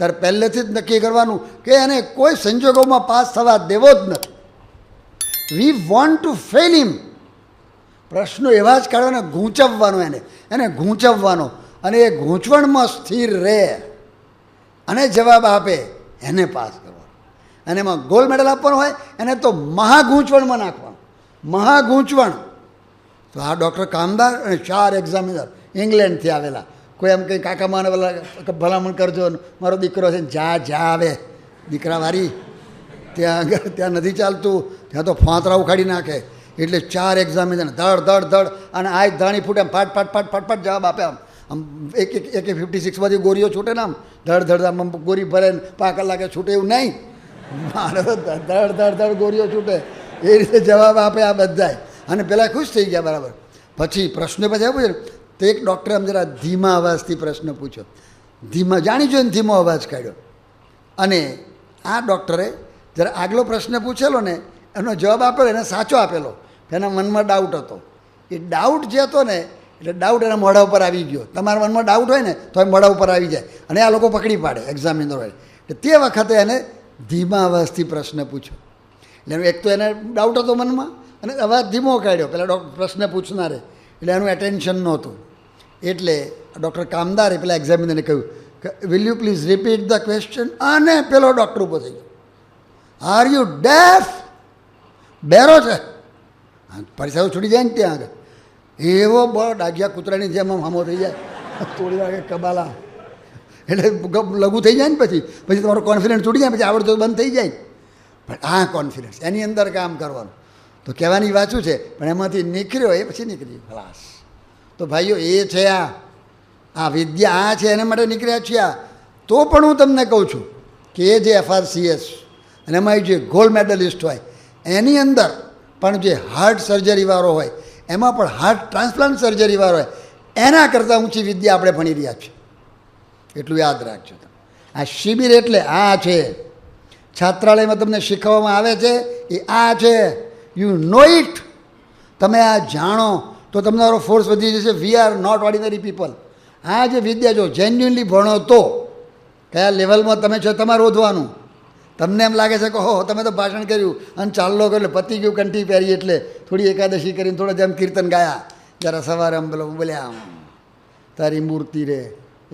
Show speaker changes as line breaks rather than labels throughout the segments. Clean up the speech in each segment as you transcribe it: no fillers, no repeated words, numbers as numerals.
ત્યારે પહેલેથી જ નક્કી કરવાનું કે એને કોઈ સંજોગોમાં પાસ થવા દેવો જ નથી. વી વોન્ટ ટુ ફેલ હિમ. પ્રશ્નો એવા જ કાઢવાના, ગૂંચવવાનો એને ગૂંચવવાનો, અને એ ગૂંચવણમાં સ્થિર રહે અને જવાબ આપે એને પાસ કરવાનો. અને એમાં ગોલ્ડ મેડલ આપવાનો હોય એને તો મહાગૂંચવણમાં નાખવાનું, મહાગૂંચવણ. તો આ ડૉક્ટર કામદાર અને 4 એક્ઝામિનર ઇંગ્લેન્ડથી આવેલા, કોઈ એમ કંઈ કાકા માને ભલામણ કરજો, મારો દીકરો છે, જા આવે દીકરા વારી, ત્યાં નથી ચાલતું, ત્યાં તો ફાંતરા ઉખાડી નાખે. એટલે 4 એક્ઝામિનર ધડ અને આ ધાણી ફૂટે ફાટ જવાબ આપે. આમ AK-56 ગોરીઓ છૂટે ને, આમ ધડ આમ ગોરી ભરે ને 5 કલાકે છૂટે એવું નહીં. મારે તો ધડ ગોરીઓ છૂટે એ રીતે જવાબ આપે આ બધાય. અને પેલા ખુશ થઈ ગયા બરાબર. પછી પ્રશ્ન પછી આપ્યું છે ને, તો એક ડૉક્ટરે આમ જરા ધીમા અવાજથી પ્રશ્ન પૂછ્યો, ધીમા જાણી જોઈને ધીમો અવાજ કાઢ્યો. અને આ ડૉક્ટરે જરા આગલો પ્રશ્ન પૂછેલો ને એનો જવાબ આપેલો, એને સાચો આપેલો. એના મનમાં ડાઉટ હતો. એ ડાઉટ જે હતો ને, એટલે ડાઉટ એના મોઢા ઉપર આવી ગયો. તમારા મનમાં ડાઉટ હોય ને તો એ મોઢા ઉપર આવી જાય, અને આ લોકો પકડી પાડે એક્ઝામિનર હોય. એટલે તે વખતે એને ધીમા અવાજથી પ્રશ્ન પૂછ્યો. એટલે એક તો એને ડાઉટ હતો મનમાં, અને અવાજ ધીમો કાઢ્યો પેલા પ્રશ્ન પૂછનારે, એટલે એનું એટેન્શન નહોતું. એટલે ડૉક્ટર કામદારે પેલા એક્ઝામિનરને કહ્યું કે will you please repeat the question. અને પેલો ડૉક્ટર ઊભો થઈ ગયો. Are you deaf? બેરો છે? પૈસા છૂટી જાય ને ત્યાં આગળ. એવો બહુ ડાઘિયા કૂતરાની જેમ આમ હામો થઈ જાય, થોડી વાર કબાલા, એટલે લઘુ થઈ જાય ને પછી તમારો કોન્ફિડન્સ છૂટી જાય, પછી આવડતો બંધ થઈ જાય. પણ આ કોન્ફિડન્સ એની અંદર કામ કરવાનું. તો કહેવાની વાત શું છે, પણ એમાંથી નીકળ્યો એ પછી નીકળી ખલાસ. તો ભાઈઓ એ છે આ વિદ્યા, આ છે એને માટે નીકળ્યા છીએ. તો પણ હું તમને કહું છું કે એ જે FRCS અને એમાં જે ગોલ્ડ મેડલિસ્ટ હોય એની અંદર પણ જે હાર્ટ સર્જરીવાળો હોય, એમાં પણ હાર્ટ ટ્રાન્સપ્લાન્ટ સર્જરીવાળો હોય, એના કરતાં ઊંચી વિદ્યા આપણે ભણી રહ્યા છીએ. એટલું યાદ રાખજો. આ શિબિર એટલે આ છે. છાત્રાલયમાં તમને શીખવવામાં આવે છે એ આ છે. You know it. તમે આ જાણો તો તમારો ફોર્સ વધી જશે. We are not ordinary people. આ જે વિદ્યા જો જેન્યુઅનલી ભણો તો કયા લેવલમાં તમે છો તમારે શોધવાનું. તમને એમ લાગે છે કે હો તમે તો ભાષણ કર્યું અને ચાલો કરો એટલે પતી ગયું, કંઠી પહેરી એટલે થોડી એકાદશી કરીને થોડા જેમ કીર્તન ગાયા, જરા સવારે આમ બોલ્યા આમ તારી મૂર્તિ રે,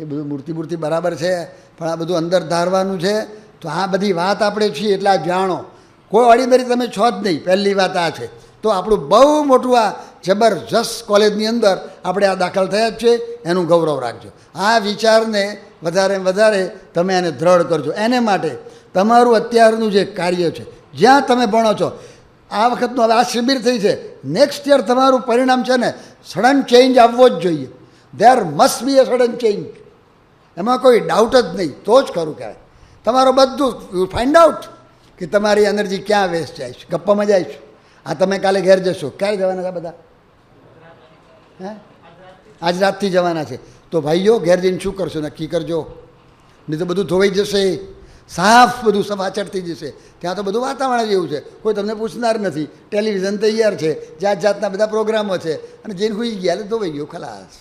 એ બધું મૂર્તિ બરાબર છે, પણ આ બધું અંદર ધારવાનું છે. તો આ બધી વાત આપણે છીએ એટલે આ જાણો. કોઈ ઓર્ડિનરી તમે છો જ નહીં, પહેલી વાત આ છે. તો આપણું બહુ મોટું આ જબરજસ્ત કોલેજની અંદર આપણે આ દાખલ થયા જ છે, એનું ગૌરવ રાખજો. આ વિચારને વધારે તમે એને દ્રઢ કરજો. એને માટે તમારું અત્યારનું જે કાર્ય છે, જ્યાં તમે ભણો છો, આ વખતનું હવે આ શિબિર થઈ છે, નેક્સ્ટ યર તમારું પરિણામ છે ને સડન ચેન્જ આવવો જ જોઈએ. There must be a sudden change. એમાં કોઈ ડાઉટ જ નહીં. તો જ ખરું કહેવાય. તમારું બધું યુ ફાઇન્ડ આઉટ કે તમારી એનર્જી ક્યાં વેસ્ટ જાય છે, ગપ્પામાં જાય છે. આ તમે કાલે ઘેર જશો, ક્યારે જવાના છે બધા? હે, આજ રાતથી જવાના છે. તો ભાઈઓ ઘેર જઈને શું કરશો નક્કી કરજો, નહીં તો બધું ધોવાઈ જશે, સાફ બધું સફાચટ થઈ જશે. ત્યાં તો બધું વાતાવરણ જેવું છે, કોઈ તમને પૂછનાર નથી. ટેલિવિઝન તૈયાર છે, જાતના બધા પ્રોગ્રામો છે, અને જઈને હોઈ ગયા એટલે ધોવાઈ ગયું ખલાસ,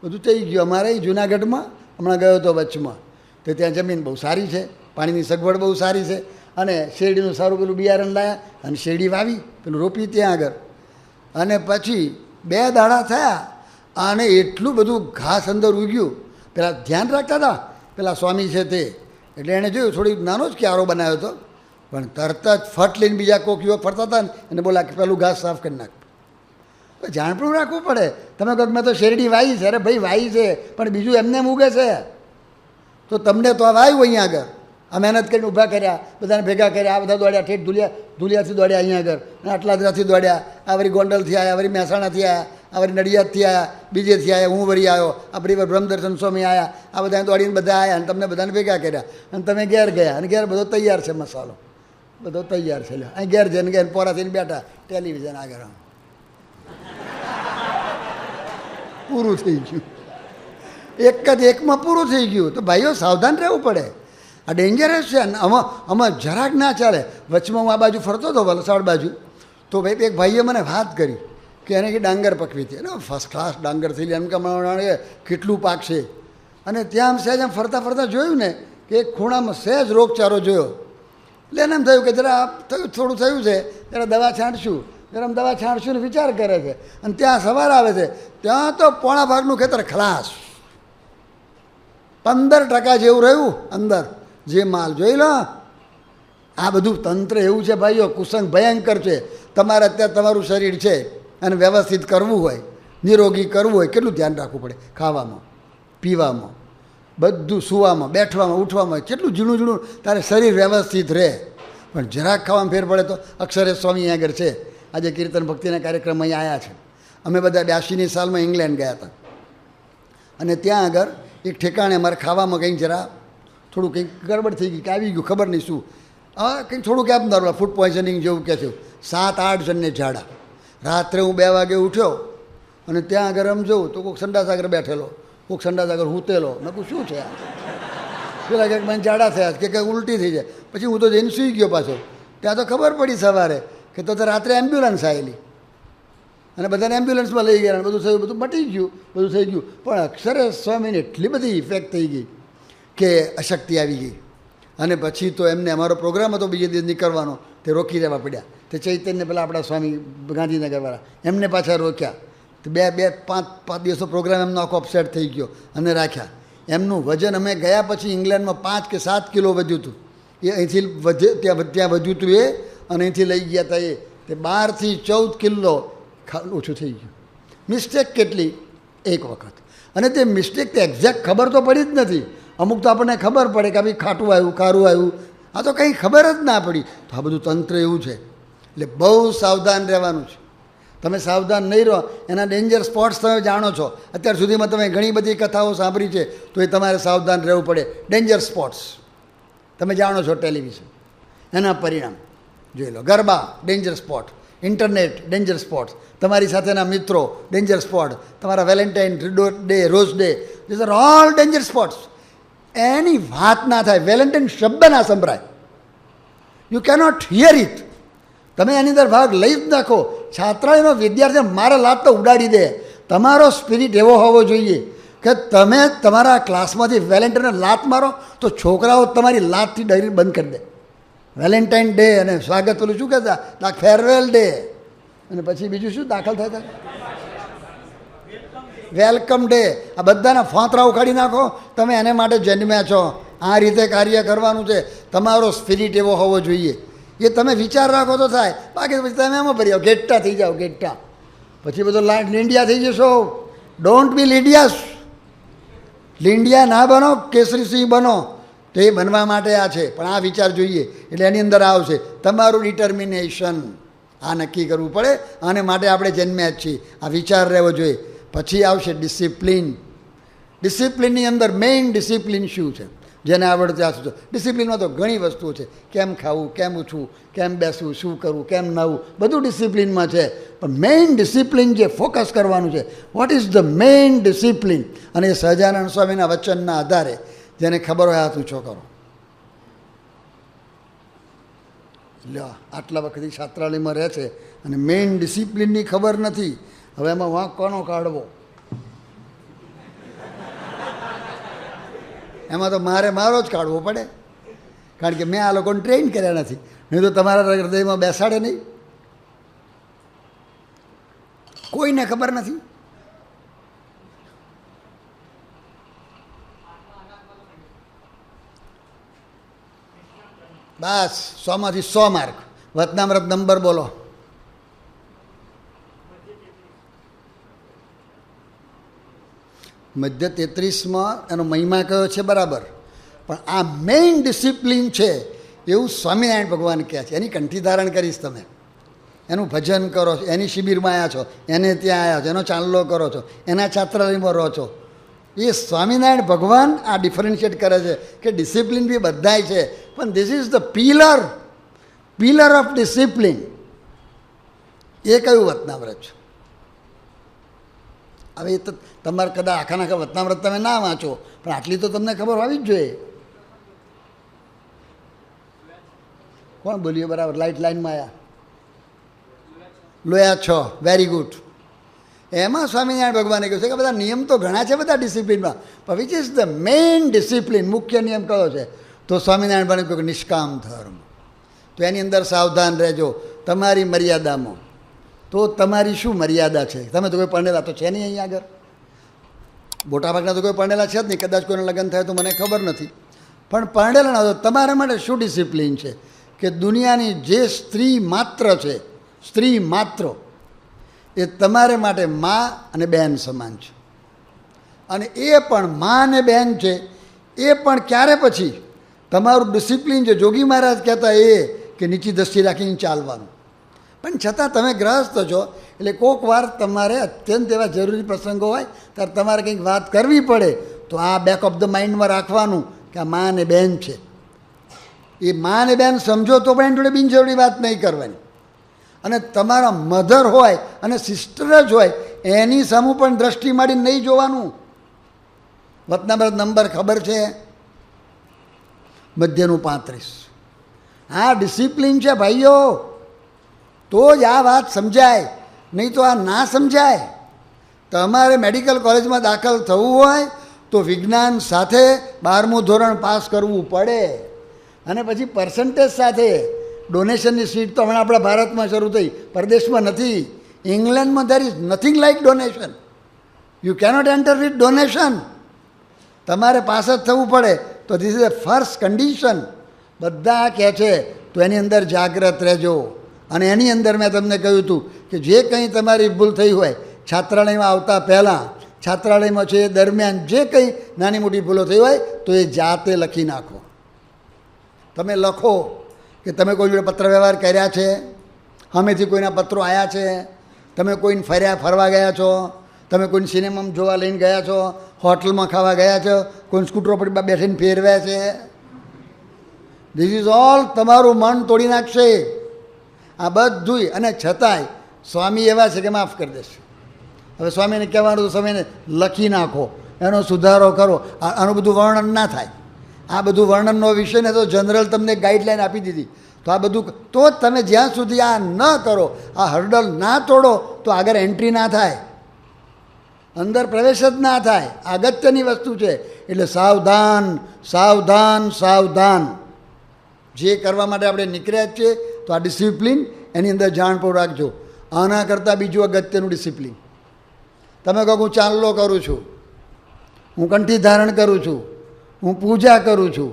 બધું થઈ ગયું. અમારે જૂનાગઢમાં હમણાં ગયો હતો વચમાં, તો ત્યાં જમીન બહુ સારી છે, પાણીની સગવડ બહુ સારી છે, અને શેરડીનું સારું પેલું બિયારણ લાવ્યા અને શેરડી વાવી, પેલું રોપી ત્યાં આગળ. અને પછી 2 દાડા થયા અને એટલું બધું ઘાસ અંદર ઉગ્યું. પેલા ધ્યાન રાખતા હતા પેલા સ્વામી છે તે, એટલે એણે જોયું થોડી નાનો જ ક્યારો બનાવ્યો હતો, પણ તરત જ ફટ લઈને બીજા કોક યુવક ફરતા હતા ને એને બોલા કે પેલું ઘાસ સાફ કરી નાખ. જાણપણું રાખવું પડે. તમે કહો મેં તો શેરડી વાવી છે, અરે ભાઈ વાવી છે, પણ બીજું એમને એમ ઉગે છે. તો તમને તો આ વાવ્યું અહીંયા આગળ, આ મહેનત કરીને ઊભા કર્યા, બધાને ભેગા કર્યા, આ બધા દોડ્યા ઠેઠ ધુલિયાથી દોડ્યા અહીંયા આગળ, અને આટલાથી દોડ્યા, આ વળી ગોંડલથી આવ્યા, વળી મહેસાણાથી આવ્યા, આ વળી નડિયાદથી આવ્યા, બીજેથી આવ્યા, હું વળી આવ્યો, આપણી પર બ્રહ્મદર્શન સ્વામી આવ્યા, આ બધાને દોડીને બધા આવ્યા, અને તમને બધાને ભેગા કર્યા, અને તમે ઘેર ગયા, અને ઘેર બધો તૈયાર છે, મસાલો બધો તૈયાર છે. અહીં ઘેર જઈને ઘેર પોરા થઈને બેઠા ટેલિવિઝન આગળ, પૂરું થઈ ગયું. એક જ એકમાં પૂરું થઈ ગયું. તો ભાઈઓ સાવધાન રહેવું પડે. આ ડેન્જરસ છે. આમાં જરાક ના ચાલે. વચમાં હું આ બાજુ ફરતો હતો વલસાડ બાજુ, તો ભાઈ એક ભાઈએ મને વાત કરી કે એને કે ડાંગર પકવી હતી, એને ફર્સ્ટ ક્લાસ ડાંગર થઈ એમ કે કેટલું પાક છે. અને ત્યાં આમ સહેજ આમ ફરતા જોયું ને કે કે એક ખૂણામાં સહેજ રોગચાળો જોયો. એટલે એને એમ થયું કે જરા થોડું થયું છે, જરા દવા છાંટશું, જરા દવા છાંટશું ને વિચાર કરે છે. અને ત્યાં સવાર આવે છે, ત્યાં તો પોણા ભાગનું ખેતર ખલાસ, 15% જેવું રહ્યું અંદર જે માલ. જોઈ લો, આ બધું તંત્ર એવું છે ભાઈઓ, કુસંગ ભયંકર છે. તમારે અત્યારે તમારું શરીર છે અને વ્યવસ્થિત કરવું હોય, નિરોગી કરવું હોય, કેટલું ધ્યાન રાખવું પડે ખાવામાં, પીવામાં, બધું સૂવામાં, બેઠવામાં, ઉઠવામાં, કેટલું ઝીણું ઝીણું તારે શરીર વ્યવસ્થિત રહે. પણ જરાક ખાવામાં ફેર પડે તો અક્ષરે સ્વામી આગળ છે, આજે કીર્તન ભક્તિના કાર્યક્રમ અહીં આવ્યા છે. અમે બધા 82ની સાલમાં ઇંગ્લેન્ડ ગયા હતા અને ત્યાં આગળ એક ઠેકાણે અમારે ખાવામાં કંઈક જરા થોડું કંઈક ગડબડ થઈ ગઈ કે આવી ગયું ખબર નહીં શું, કંઈક થોડુંક આપનારું ફૂડ પોઈઝનિંગ જેવું કહે છે. 7-8 જણને ઝાડા. રાત્રે હું 2 વાગે ઉઠ્યો અને ત્યાં આગળ આમ જોઉં તો કોઈક સંડાસ આગળ બેઠેલો, કોઈક સંડાસ આગળ હૂતેલો. મેં કહું શું છે? પેલા કંઈક મને ઝાડા થયા કે કંઈક ઉલટી થઈ જાય. પછી હું તો જઈને સૂઈ ગયો પાછો. ત્યાં તો ખબર પડી સવારે કે તો રાત્રે એમ્બ્યુલન્સ આવેલી અને બધાને એમ્બ્યુલન્સમાં લઈ ગયા, બધું થયું, બધું મટી ગયું, બધું થઈ ગયું. પણ અક્ષરે સ્વામીને એટલી બધી ઇફેક્ટ થઈ ગઈ કે અશક્તિ આવી ગઈ. અને પછી તો એમને અમારો પ્રોગ્રામ હતો બીજે દિવસ નીકળવાનો, તે રોકી રહેવા પડ્યા. તે ચૈતન્ય પેલા આપણા સ્વામી ગાંધીનગરવાળા એમને પાછા રોક્યા. તો 5 દિવસનો પ્રોગ્રામ એમનો આખો અપસેટ થઈ ગયો અને રાખ્યા. એમનું વજન અમે ગયા પછી ઇંગ્લેન્ડમાં 5 કે 7 કિલો વધ્યું હતું. એ અહીંથી ત્યાં વધ્યું હતું એ, અને અહીંથી લઈ ગયા હતા એ. તે 12 થી 14 કિલો ઓછું થઈ ગયું. મિસ્ટેક કેટલી? એક વખત. અને તે મિસ્ટેક તે એક્ઝેક્ટ ખબર તો પડી જ નથી. અમુક તો આપણને ખબર પડે કે ભાઈ ખાટું આવ્યું, ખારું આવ્યું, આ તો કંઈ ખબર જ ના પડી. તો આ બધું તંત્ર એવું છે. એટલે બહુ સાવધાન રહેવાનું છે. તમે સાવધાન નહીં રહો, એના ડેન્જર સ્પોટ્સ તમે જાણો છો. અત્યાર સુધીમાં તમે ઘણી બધી કથાઓ સાંભળી છે, તો એ તમારે સાવધાન રહેવું પડે. ડેન્જર સ્પોટ્સ તમે જાણો છો, ટેલિવિઝન એના પરિણામ જોઈ લો. Garba danger spot, internet danger spots, તમારી સાથેના મિત્રો ડેન્જર સ્પોટ, તમારા Valentine day, rose day, this are all danger spots. એની વાત ના થાય, વેલેન્ટાઇન શબ્દ ના સંભળાય, યુ કેનોટ હિયર ઇટ. તમે એની અંદર ભાગ લઈ જ નાખો. છાત્રાલયનો વિદ્યાર્થી મારે લાત તો ઉડાડી દે. તમારો સ્પિરિટ એવો હોવો જોઈએ કે તમે તમારા ક્લાસમાંથી વેલેન્ટાઇનને લાત મારો તો છોકરાઓ તમારી લાતથી ડરી બંધ કરી દે. વેલેન્ટાઇન ડે અને સ્વાગત પેલું શું કહેતા, ફેરવેલ ડે, અને પછી બીજું શું દાખલ થાય, વેલકમ ડે. આ બધાના ફોંતરા ઉખાડી નાખો. તમે એને માટે જન્મ્યા છો, આ રીતે કાર્ય કરવાનું છે. તમારો સ્પિરિટ એવો હોવો જોઈએ. એ તમે વિચાર રાખો તો થાય, બાકી પછી તમે એમાં ભરી આવો, ગેટ્ટા થઈ જાઓ, ગેટ્ટા. પછી બધો લીંડિયા થઈ જશો. Don't be લીંડિયાસ. લીંડિયા ના બનો, કેસરીસિંહ બનો. તો એ બનવા માટે આ છે. પણ આ વિચાર જોઈએ એટલે એની અંદર આવશે તમારું ડિટર્મિનેશન. આ નક્કી કરવું પડે, આને માટે આપણે જન્મ્યા જ છીએ. આ વિચાર રહેવો જોઈએ. પછી આવશે ડિસિપ્લિન. ડિસિપ્લિનની અંદર મેઇન ડિસિપ્લિન શું છે, જેને આવડે ત્યાં સુધી. ડિસિપ્લિનમાં તો ઘણી વસ્તુઓ છે. કેમ ખાવું, કેમ ઉઠવું, કેમ બેસવું, શું કરવું, કેમ નવું, બધું ડિસિપ્લિનમાં છે. પણ મેઇન ડિસિપ્લિન જે ફોકસ કરવાનું છે, what is the main discipline. અને એ સહજાનંદ સ્વામીના વચનના આધારે જેને ખબર હોય હાથ ઊંચો કરો. લ્યો, આટલા વખતથી છાત્રાલયમાં રહે છે અને મેઇન ડિસિપ્લિનની ખબર નથી. હવે એમાં વાંક કોનો કાઢવો? એમાં તો મારો જ કાઢવો પડે, કારણ કે મેં આ લોકોને ટ્રેન કર્યા નથી. નહીં તો તમારા હૃદયમાં બેસાડે નહીં. કોઈને ખબર નથી. બસ 100 માંથી 100 માર્ક. વતનામ્રત નંબર બોલો. મધ્ય 33માં એનો મહિમા કયો છે બરાબર, પણ આ મેઇન ડિસિપ્લિન છે એવું સ્વામિનારાયણ ભગવાન કહે છે. એની કંઠી ધારણ કરીશ તમે, એનું ભજન કરો છો, એની શિબિરમાં આવ્યા છો, એને ત્યાં આવ્યા છો, એનો ચાંદલો કરો છો, એના છાત્રાલયમાં રહો છો. એ સ્વામિનારાયણ ભગવાન આ ડિફરન્શિએટ કરે છે કે ડિસિપ્લિન બી બધાય છે, પણ this is the pillar of discipline. એ કયું વતનાવ્રત છે? હવે એ તો તમારે કદાચ આખા વતનાવ્રત તમે ના વાંચો, પણ આટલી તો તમને ખબર હોવી જ જોઈએ. કોણ બોલ્યું બરાબર? લાઈનમાં આવ્યા. લોયા 6, વેરી ગુડ. એમાં સ્વામિનારાયણ ભગવાને કહ્યું છે કે બધા નિયમ તો ઘણા છે બધા ડિસિપ્લિનમાં, પણ which is the main discipline. મુખ્ય નિયમ કયો છે? તો સ્વામિનારાયણ ભગવાને કહ્યું કે નિષ્કામ ધર્મ, તો એની અંદર સાવધાન રહેજો તમારી મર્યાદામાં. તો તમારી શું મર્યાદા છે? તમે તો કોઈ પરણેલા તો છે નહીં અહીંયા આગળ, મોટાભાગના તો કોઈ પરણેલા છે જ નહીં, કદાચ કોઈને લગ્ન થાય તો મને ખબર નથી, પણ પરણેલા ના તો તમારા માટે શું ડિસિપ્લિન છે કે દુનિયાની જે સ્ત્રી માત્ર છે, સ્ત્રી માત્ર, એ તમારે માટે મા અને બહેન સમાન છે. અને એ પણ મા અને બહેન છે, એ પણ ક્યારે પછી તમારું ડિસિપ્લિન છે. જોગી મહારાજ કહેતા એ કે નીચી દ્રષ્ટિ રાખીને ચાલવાનું. પણ છતાં તમે ગ્રહસ્થ છો એટલે કોઈક વાર તમારે અત્યંત એવા જરૂરી પ્રસંગો હોય ત્યારે તમારે કંઈક વાત કરવી પડે તો આ બેક ઓફ ધ માઇન્ડમાં રાખવાનું કે આ મા અને બહેન છે. એ મા અને બહેન સમજો તો પણ એની જોડે બિનજરૂરી વાત નહીં કરવાની. અને તમારા મધર હોય અને સિસ્ટર જ હોય એની સામું પણ દ્રષ્ટિ માંડીને નહીં જોવાનું. વતનાબર નંબર ખબર છે? મધ્યનું 35. આ ડિસિપ્લિન છે ભાઈઓ, તો જ આ વાત સમજાય, નહીં તો આ ના સમજાય. તમારે મેડિકલ કોલેજમાં દાખલ થવું હોય તો વિજ્ઞાન સાથે 12મું ધોરણ પાસ કરવું પડે અને પછી પર્સન્ટેજ સાથે. ડોનેશનની સીટ તો હમણાં આપણા ભારતમાં શરૂ થઈ, પરદેશમાં નથી. ઇંગ્લેન્ડમાં there is nothing like donation. You cannot enter with donation. તમારે પાસ જ થવું પડે. તો this is a first condition. બધા કહે છે તો એની અંદર જાગ્રત રહેજો. અને એની અંદર મેં તમને કહ્યું હતું કે જે કંઈ તમારી ભૂલ થઈ હોય છાત્રાલયમાં આવતા પહેલાં, છાત્રાલયમાં છે એ દરમિયાન જે કંઈ નાની મોટી ભૂલો થઈ હોય તો એ જાતે લખી નાખો. તમે લખો કે તમે કોઈ જોડે પત્ર વ્યવહાર કર્યા છે, સામેથી કોઈના પત્રો આવ્યા છે, તમે કોઈને ફરવા ગયા છો, તમે કોઈને સિનેમામાં જોવા લઈને ગયા છો, હોટલમાં ખાવા ગયા છો, કોઈ સ્કૂટરો પર બેસીને ફેરવ્યા છે. ધીસ ઇઝ ઓલ તમારું મન તોડી નાખશે આ બધુંય. અને છતાંય સ્વામી એવા છે કે માફ કરી દેશે. હવે સ્વામીને કહેવાનું તો સ્વામીને લખી નાખો, એનો સુધારો કરો. આનું બધું વર્ણન ના થાય. આ બધું વર્ણનનો વિષય ને તો જનરલ તમને ગાઈડલાઈન આપી દીધી. તો આ બધું તો જ તમે જ્યાં સુધી આ ન કરો, આ હર્ડલ ના તોડો તો આગળ એન્ટ્રી ના થાય, અંદર પ્રવેશ જ ના થાય. અગત્યની વસ્તુ છે. એટલે સાવધાન, સાવધાન, સાવધાન. જે કરવા માટે આપણે નીકળ્યા જ છીએ તો આ ડિસિપ્લિન એની અંદર જાણપૂર્વક રાખજો. આના કરતાં બીજું અગત્યનું ડિસિપ્લિન, તમે કહો હું ચાંદલો કરું છું, હું કંઠી ધારણ કરું છું, હું પૂજા કરું છું,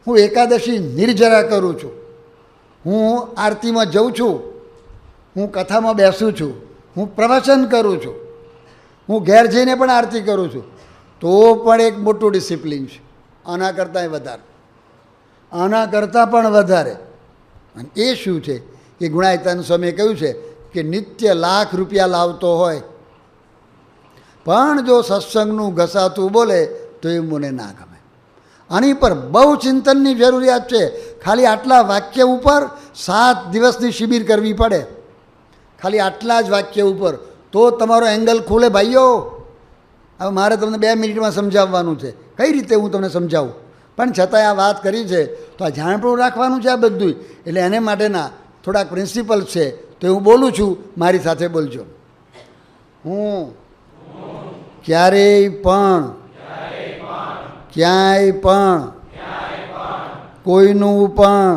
હું એકાદશી નિર્જરા કરું છું, હું આરતીમાં જઉં છું, હું કથામાં બેસું છું, હું પ્રવચન કરું છું, હું ઘેર જઈને પણ આરતી કરું છું, તો પણ એક મોટું ડિસિપ્લિન છે. આના કરતાંય વધારે, આના કરતાં પણ વધારે. અને એ શું છે કે ગુણાયતાન સ્વામીએ કહ્યું છે કે નિત્ય લાખ રૂપિયા લાવતો હોય પણ જો સત્સંગનું ઘસાતું બોલે તો એ મને ના ગમે. આની પર બહુ ચિંતનની જરૂરિયાત છે. ખાલી આટલા વાક્ય ઉપર 7 દિવસની શિબિર કરવી પડે, ખાલી આટલા જ વાક્ય ઉપર, તો તમારો એંગલ ખુલે ભાઈઓ. હવે મારે તમને 2 મિનિટમાં સમજાવવાનું છે, કઈ રીતે હું તમને સમજાવું, પણ છતાંય આ વાત કરી છે તો આ જાણપૂર્વક રાખવાનું છે આ બધું. એટલે એને માટેના થોડાક પ્રિન્સિપલ છે તો હું બોલું છું, મારી સાથે બોલજો. હું ક્યારેય પણ ક્યાંય પણ કોઈનું પણ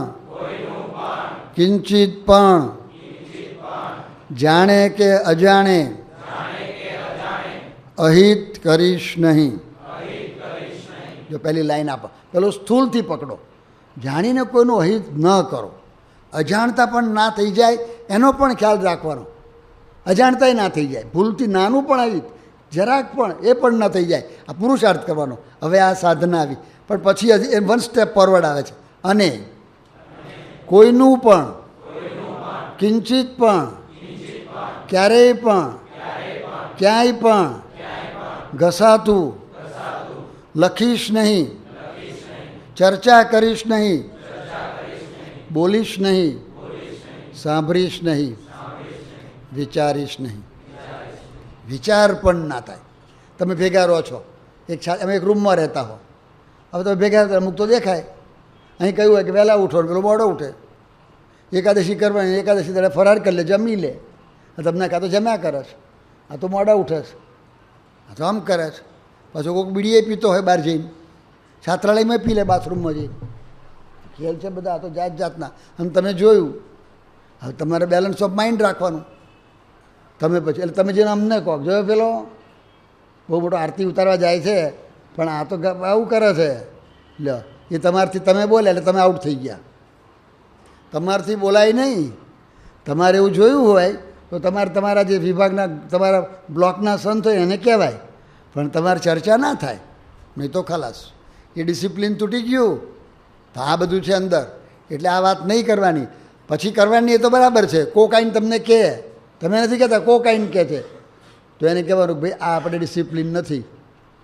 કિંચિત પણ જાણે કે અજાણે અહિત કરીશ નહીં. જો પહેલી લાઈન આપો, પેલું સ્થૂલથી પકડો. જાણીને કોઈનું અહિત ન કરો. અજાણતા પણ ના થઈ જાય એનો પણ ખ્યાલ રાખવાનો. અજાણતાય ના થઈ જાય, ભૂલથી નાનું પણ અહિત જરાક પણ એ પણ ન થઈ જાય. આ પુરુષાર્થ કરવાનો. હવે આ સાધના આવી, પણ પછી હજી 1 સ્ટેપ ફોરવર્ડ આવે છે. અને કોઈનું પણ કિંચિત પણ ક્યારેય પણ ક્યાંય પણ ઘસાતું લખીશ નહીં, ચર્ચા કરીશ નહીં, બોલીશ નહીં, સાંભળીશ નહીં, વિચારીશ નહીં. વિચાર પણ ના થાય. તમે ભેગા રહો છો, અમે એક રૂમમાં રહેતા હો, હવે તમે ભેગા અમુક તો દેખાય. અહીં કહ્યું હોય કે વહેલા ઉઠો ને પેલો મોડો ઉઠે, એકાદશી કરવાની, એકાદશી તારે ફરાર કરી લે, જમી લે. તમને કાં તો જમ્યા કરે છે, આ તો મોડા ઉઠે છે, આ તો આમ કરે છે. પાછો કોઈક બીડીએ પીતો હોય બહાર જઈને, છાત્રાલયમાં પી લે બાથરૂમમાં જઈને, ખેલ છે બધા, આ તો જાત જાતના. અને તમે જોયું, હવે તમારે બેલેન્સ ઓફ માઇન્ડ રાખવાનું. તમે પછી એટલે તમે જેને અમને કહો, જોયો પેલો બહુ મોટો આરતી ઉતારવા જાય છે પણ આ તો આવું કરે છે, લો એ તમારથી તમે બોલે એટલે તમે આઉટ થઈ ગયા. તમારથી બોલાય નહીં. તમારે એવું જોયું હોય તો તમારે તમારા જે વિભાગના તમારા બ્લોકના સંત હોય એને કહેવાય, પણ તમારે ચર્ચા ના થાય, નહીં તો ખલાસ. એ ડિસિપ્લિન તૂટી ગયું. તો આ બધું છે અંદર. એટલે આ વાત નહીં કરવાની. પછી કરવાની એ તો બરાબર છે. કોકાઈન તમને કહે, તમે નથી કહેતા કોકાઈન કહે છે, તો એને કહેવાનું ભાઈ આ આપણે ડિસિપ્લિન નથી,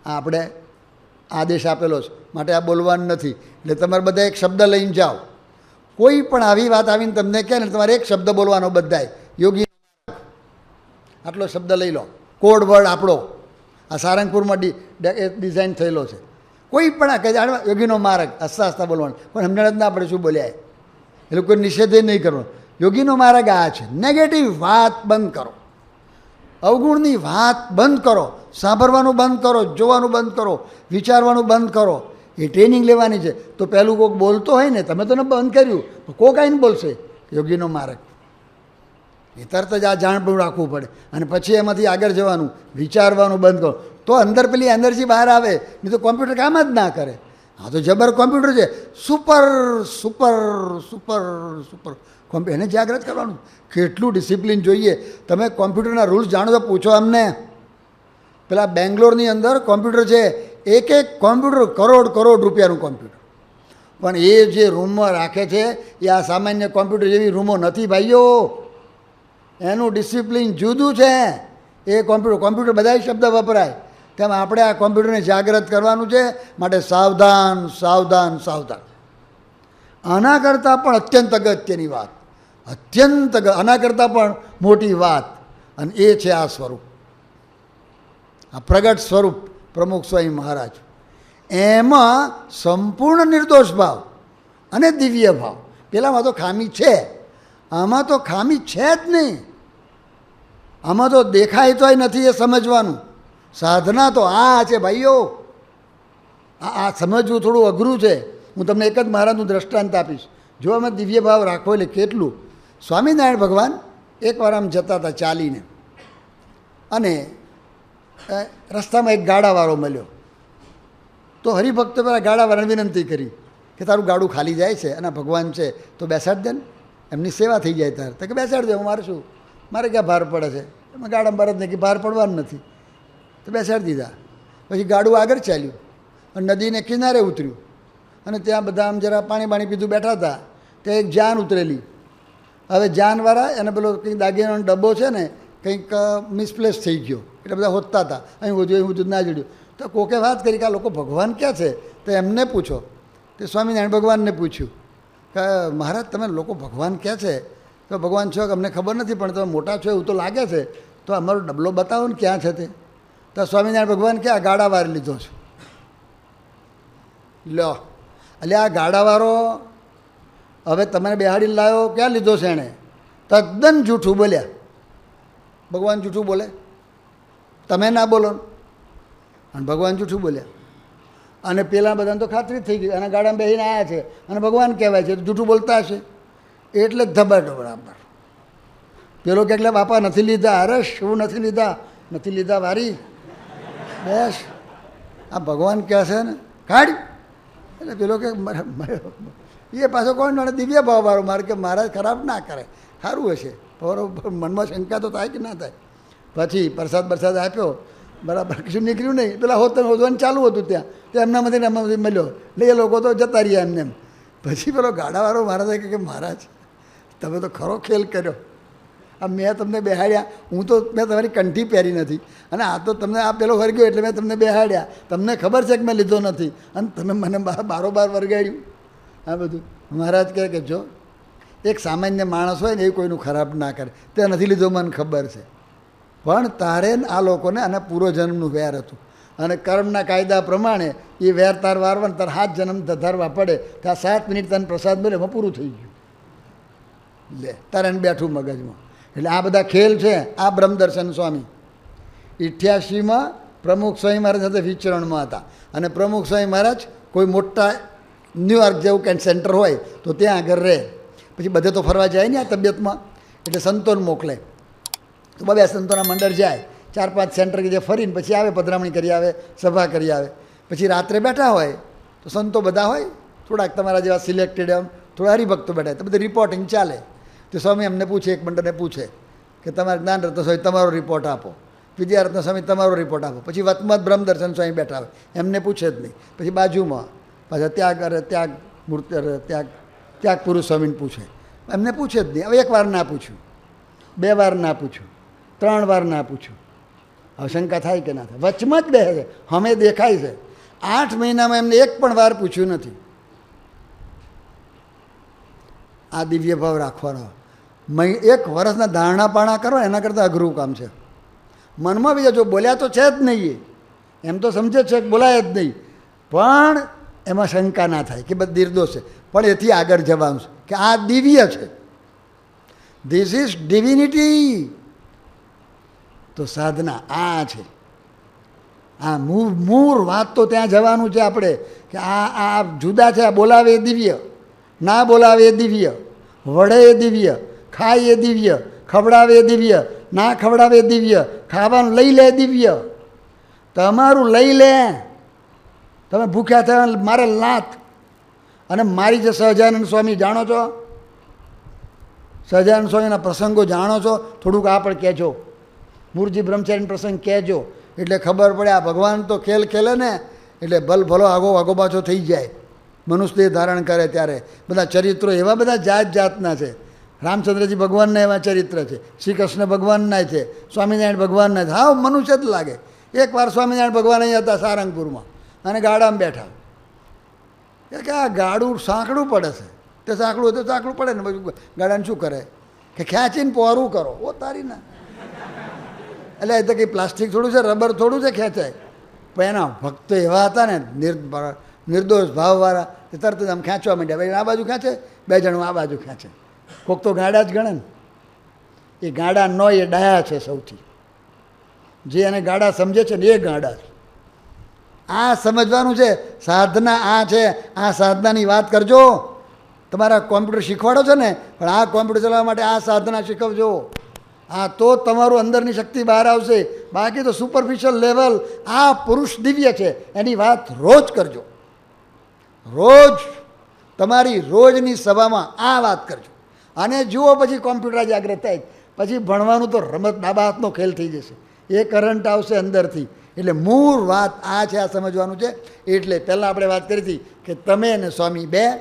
આ આપણે આદેશ આપેલો છે માટે આ બોલવાનું નથી. એટલે તમારે બધા એક શબ્દ લઈને જાઓ. કોઈ પણ આવી વાત આવીને તમને કહે ને તમારે એક શબ્દ બોલવાનો બધાય, યોગી આટલો શબ્દ લઈ લો. કોડ વર્ડ આપણો આ સારંગપુરમાં ડિઝાઇન થયેલો છે. કોઈ પણ આ કહે યોગીનો માર્ગ હસતા હસતા બોલવાનું, પણ સમજણ જ ના આપણે શું બોલ્યા એ લોકો નિષેધે નહીં કરવાનો. યોગીનો માર્ગ આ છે. નેગેટિવ વાત બંધ કરો, અવગુણની વાત બંધ કરો, સાંભળવાનું બંધ કરો, જોવાનું બંધ કરો, વિચારવાનું બંધ કરો. એ ટ્રેનિંગ લેવાની છે. તો પહેલું કોઈક બોલતો હોય ને, તમે તો બંધ કર્યું, કોક આવીને બોલશે યોગીનો માર્ગ, એ તરત જ આ જાણપણું રાખવું પડે. અને પછી એમાંથી આગળ જવાનું, વિચારવાનું બંધ કરો, તો અંદર પેલી એનર્જી બહાર આવે. નહીં તો કોમ્પ્યુટર કામ જ ના કરે. હા તો જબર કોમ્પ્યુટર છે, super super super super computer, એને જાગૃત કરવાનું. કેટલું ડિસિપ્લિન જોઈએ. તમે કોમ્પ્યુટરના રૂલ્સ જાણો તો પૂછો અમને. પેલા બેંગ્લોરની અંદર કોમ્પ્યુટર છે, એક એક કોમ્પ્યુટર કરોડ રૂપિયાનું કોમ્પ્યુટર, પણ એ જે રૂમમાં રાખે છે એ આ સામાન્ય કોમ્પ્યુટર જેવી રૂમો નથી ભાઈઓ. એનું ડિસિપ્લિન જુદું છે. એ કોમ્પ્યુટર બધા શબ્દ વપરાય, તેમ આપણે આ કોમ્પ્યુટરને જાગૃત કરવાનું છે. માટે સાવધાન સાવધાન સાવધાન. આના કરતાં પણ અત્યંત અગત્યની વાત, આના કરતાં પણ મોટી વાત, અને એ છે આ સ્વરૂપ, આ પ્રગટ સ્વરૂપ પ્રમુખ સ્વામી મહારાજ. એમાં સંપૂર્ણ નિર્દોષ ભાવ અને દિવ્ય ભાવ. પેલામાં તો ખામી છે, આમાં તો ખામી છે જ નહીં. આમાં તો દેખાય તોય નથી, એ સમજવાનું. સાધના તો આ છે ભાઈઓ. આ સમજવું થોડું અઘરું છે. હું તમને એક જ મહારાજનું દ્રષ્ટાંત આપીશ. જો અમે દિવ્ય ભાવ રાખો એટલે કેટલું. સ્વામિનારાયણ ભગવાન એકવાર આમ જતા હતા ચાલીને, અને રસ્તામાં એક ગાડાવાળો મળ્યો. તો હરિભક્તો પેલા ગાડાવાળાને વિનંતી કરી કે તારું ગાડું ખાલી જાય છે અને ભગવાન છે તો બેસાડ દે ને, એમની સેવા થઈ જાય તાર. તો કે બેસાડ દે, મારે શું, મારે ક્યાં ભાર પડે છે, એમાં ગાડામાં બરત નહીં કે ભાર પડવાનું નથી. તો બેસાડી દીધા. પછી ગાડું આગળ ચાલ્યું અને નદીને કિનારે ઉતર્યું, અને ત્યાં બધા આમ જરા પાણી પીધું બેઠા હતા. ત્યાં એક જાન ઉતરેલી. હવે જાનવાળા એને પેલો કંઈક દાગીનાનો ડબ્બો છે ને કંઈક મિસપ્લેસ થઈ ગયો, એટલે બધા હોતતા હતા, અહીં વધુ ના જડ્યું. તો કોકે વાત કરી કે આ લોકો ભગવાન ક્યાં છે, તો એમને પૂછો. તે સ્વામિનારાયણ ભગવાનને પૂછ્યું કે મહારાજ તમે લોકો ભગવાન ક્યાં છે? તો ભગવાન છો કે અમને ખબર નથી, પણ તમે મોટા છો એવું તો લાગે છે, તો અમારો ડબલો બતાવો ને ક્યાં છે તે. તો સ્વામિનારાયણ ભગવાન કે આ ગાડાવાર લીધો છે. લો એટલે આ ગાડાવાળો હવે તમે બેહાડી લાવ્યો, ક્યાં લીધો છે એણે? તદ્દન જૂઠું બોલ્યા. ભગવાન જૂઠું બોલે? તમે ના બોલો, અને ભગવાન જૂઠું બોલ્યા. અને પેલા બધાને તો ખાતરી થઈ ગઈ, અને ગાડામાં બેસીને આવ્યા છે અને ભગવાન કહેવાય છે, તો જૂઠું બોલતા હશે. એટલે ધબાટો બરાબર. પેલો કે એટલે બાપા નથી લીધા. અરે શું નથી લીધા? નથી લીધા વારી બેસ, આ ભગવાન કહે છે ને કાઢ. એટલે પેલો કે એ પાછો કોણ જાણે દિવ્ય ભાવવાળો, મારે કે મહારાજ ખરાબ ના કરે, સારું હશે. બરોબર, મનમાં શંકા તો થાય કે ના થાય. પછી પ્રસાદ આપ્યો, બરાબર કશું નીકળ્યું નહીં. પેલા હોદવાનું ચાલુ હતું ત્યાં, તો એમનામાંથી મળ્યો, એટલે એ લોકો તો જતા રહ્યા એમને એમ. પછી પેલો ગાડાવાળો મહારાજ કે મહારાજ તમે તો ખરો ખેલ કર્યો. આ મેં તમને બેહાડ્યા, હું તો મેં તમારી કંઠી પહેરી નથી, અને આ તો તમને આ પેલો વર્ગ્યો એટલે મેં તમને બેહાડ્યા. તમને ખબર છે કે મેં લીધો નથી, અને તમે મને બારોબાર વર્ગાડ્યું. આ બધું મહારાજ કહે કે જો એક સામાન્ય માણસ હોય ને એ કોઈનું ખરાબ ના કરે. તે નથી લીધો મને ખબર છે, પણ તારે આ લોકોને અને પૂર્વજન્મનું વેર હતું, અને કર્મના કાયદા પ્રમાણે એ વેર તાર વારવાનું, તાર 7 જન્મ ધરવા પડે. ત્યાં 7 મિનિટ તને પ્રસાદ મળે, એમાં પૂરું થઈ ગયું. લે તારે એને બેઠું મગજમાં. એટલે આ બધા ખેલ છે. આ બ્રહ્મદર્શન સ્વામી 88માં પ્રમુખ સ્વામી મહારાજ સાથે વિચરણમાં હતા, અને પ્રમુખ સ્વામી મહારાજ કોઈ મોટા ન્યુયોર્ક જેવું કંઈ સેન્ટર હોય તો ત્યાં આગળ રહે. પછી બધે તો ફરવા જાય ને આ તબિયતમાં, એટલે સંતોને મોકલે. તો બે સંતોના મંડળ જાય, 4-5 સેન્ટર કે જે ફરીને પછી આવે, પધરામણી કરી આવે, સભા કરી આવે. પછી રાત્રે બેઠા હોય તો સંતો બધા હોય, થોડાક તમારા જેવા સિલેક્ટેડ, એમ થોડા હરિભક્તો બેઠા, તો બધું રિપોર્ટિંગ ચાલે. તો સ્વામી એમને પૂછે, એક મંડળને પૂછે કે તમારે જ્ઞાનરત્ન સ્વામી તમારો રિપોર્ટ આપો, વિદ્યારત્ન સ્વામી તમારો રિપોર્ટ આપો. પછી વતમત બ્રહ્મદર્શન સ્વામી બેઠા હોય, એમને પૂછે જ નહીં. પછી બાજુમાં પાછા ત્યાગ પુરુષ સ્વામીને પૂછે, એમને પૂછે જ નહીં. હવે 1 વાર ના પૂછ્યું, 2 વાર ના પૂછ્યું, 3 વાર ના પૂછ્યું. હવે શંકા થાય કે ના થાય? વચમાં જ બેસે છે, અમે દેખાય છે. 8 મહિનામાં એમને 1 પણ વાર પૂછ્યું નથી. આ દિવ્ય ભાવ રાખવાનો. 1 વર્ષના ધારણા પાણા કરો એના કરતાં અઘરું કામ છે. મનમાં બીજા જો બોલ્યા તો છે જ નહીં, એમ તો સમજે છે કે બોલાય જ નહીં, પણ એમાં શંકા ના થાય કે બધું નિર્દોષ છે. પણ એથી આગળ જવાનું છે કે આ દિવ્ય છે, ધીસ ઇઝ ડિવિનિટી. તો સાધના આ છે. આ મૂળ વાત તો ત્યાં જવાનું છે આપણે, કે આ જુદા છે. આ બોલાવે એ દિવ્ય, ના બોલાવે એ દિવ્ય, વડે એ દિવ્ય, ખાય એ દિવ્ય, ખવડાવે એ દિવ્ય, ના ખવડાવે એ દિવ્ય, ખાવાનું લઈ લે દિવ્ય. તમારું લઈ લે. તમે ભૂખ્યા થયા મારે લાત. અને મારી જે સહજાનંદ સ્વામી જાણો છો, સહજાનંદ સ્વામીના પ્રસંગો જાણો છો? થોડુંક આ પણ કહેજો, મૂળજી બ્રહ્મચારીનો પ્રસંગ કહેજો, એટલે ખબર પડે. આ ભગવાન તો ખેલ ખેલે ને એટલે ભલો આગો પાછો થઈ જાય. મનુષ્ય ધારણ કરે ત્યારે બધા ચરિત્રો એવા બધા જાતના છે. રામચંદ્રજી ભગવાનના એવા ચરિત્ર છે, શ્રી કૃષ્ણ ભગવાનના છે, સ્વામિનારાયણ ભગવાનના છે. હા, મનુષ્ય જ લાગે. એકવાર સ્વામિનારાયણ ભગવાન અહીં હતા સારંગપુરમાં, અને ગાડામાં બેઠા. કે આ ગાડું સાંકડું પડે છે. તે સાંકડું તો સાંકડું પડે ને, બધું ગાડાને શું કરે કે ખેંચીને પોરું કરો. ઓ તારી ના, એટલે એ તો કંઈ પ્લાસ્ટિક થોડું છે, રબર થોડું છે ખેંચાય. પણ એના ભક્તો એવા હતા ને, નિર્દોષ ભાવવાળા, એ તરત જ આમ ખેંચવા માંડ્યા. ભાઈ આ બાજુ ખેંચે, 2 જણ આ બાજુ ખેંચે. કોક તો ગાડા જ ગણે ને. એ ગાડા ન, એ ડાયા છે સૌથી. જે એને ગાડા સમજે છે ને એ ગાડા છે. આ સમજવાનું છે. સાધના આ છે. આ સાધનાની વાત કરજો. તમારા કોમ્પ્યુટર શીખવાડો છો ને, પણ આ કોમ્પ્યુટર ચલાવવા માટે આ સાધના શીખવજો. આ તો તમારું અંદરની શક્તિ બહાર આવશે. બાકી તો સુપરફિશિયલ લેવલ, આ પુરુષ દિવ્ય છે એની વાત રોજ કરજો. રોજ તમારી રોજની સભામાં આ વાત કરજો. અને જુઓ પછી કોમ્પ્યુટર જાગૃત થાય. પછી ભણવાનું તો રમત, ડાબા હાથનો ખેલ થઈ જશે. એ કરંટ આવશે અંદરથી. એટલે મૂળ વાત આ છે, આ સમજવાનું છે. એટલે પહેલાં આપણે વાત કરી હતી કે તમે અને સ્વામી 2,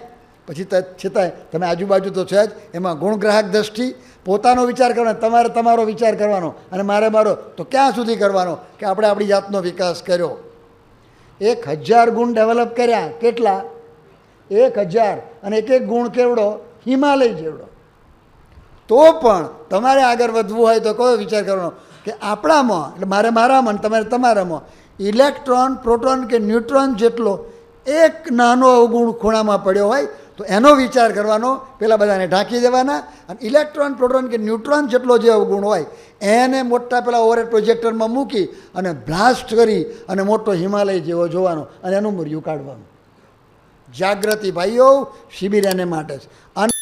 પછી છતાંય તમે આજુબાજુ તો છે જ. એમાં ગુણગ્રાહક દ્રષ્ટિ, પોતાનો વિચાર કરવાનો, તમારે તમારો વિચાર કરવાનો, અને મારો તો ક્યાં સુધી કરવાનો કે આપણે આપણી જાતનો વિકાસ કર્યો. 1000 ગુણ ડેવલપ કર્યા. કેટલા? 1000. અને એક ગુણ કેવડો? હિમાલય જેવડો. તો પણ તમારે આગળ વધવું હોય તો કયો વિચાર કરવાનો કે આપણામાં, એટલે મારામાં, તમારે તમારામાં ઇલેક્ટ્રોન, પ્રોટોન કે ન્યુટ્રોન જેટલો એક નાનો અવગુણ ખૂણામાં પડ્યો હોય તો એનો વિચાર કરવાનો. પેલા બધાને ઢાંકી દેવાના. અને ઇલેક્ટ્રોન, પ્રોટોન કે ન્યુટ્રોન જેટલો જે અવગુણ હોય એને મોટા પેલા ઓવરહેડ પ્રોજેક્ટરમાં મૂકી અને બ્લાસ્ટ કરી અને મોટો હિમાલય જેવો જોવાનો, અને એનું મૂર્યું કાઢવાનું. જાગૃતિ ભાઈઓ, શિબિર એને માટે છે. અને